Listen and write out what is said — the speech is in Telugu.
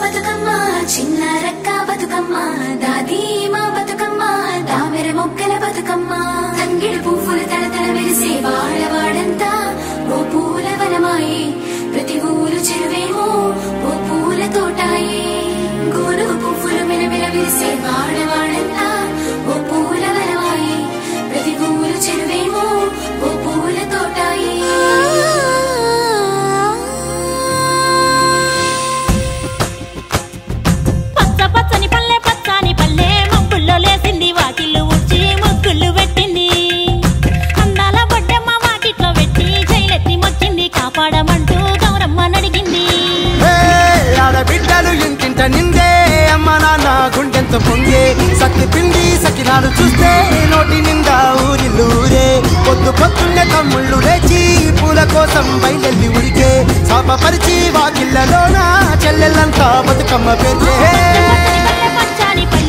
బతుకమ్మ చిన్న రక్క బతుకమ్మ దాది మా బతుకమ్మ దామెర మొక్కల బతుకమ్మ తంగిడి పువ్వులు తడతడ మెరిసే వాడవాడంతా ఓ పూల వనమాయే ప్రతి ఊరు చెరువేమో ఓ పూల తోటాయే గోరు పువ్వులు మెలమెల విరిసే వాడవాడంతా ఓ పూల వనమాయే ప్రతి ఊరు చెరువేమో ఓ పూల తోటాయే పచ్చని పల్లె మబ్బుల్లో లేసింది వాకిళ్ళు ఊడ్చి ముగ్గులు పెట్టింది అందాల బొడ్డమ్మ వాకిట్లో పెట్టి జైలెత్తి మొచ్చింది కాపాడమంటూ గౌరమ్మ నడిగింది ఆడబిడ్డలు ఇంటింట నిందే అమ్మ నాన్న గుండెంత పొంగే సత్తి పిండి సకినాలు చూస్తే నోటి నిండా ఊరిల్లూరే పొద్దున్నే తమ్ముళ్ళు లేచి పూల కోసం బయలెల్లి ఉరికే శాపపరిచి వాకిళ్ళలోన చెల్లెళ్ళంతా బతుకమ్మ పేర్చే పచ్చని పల్లె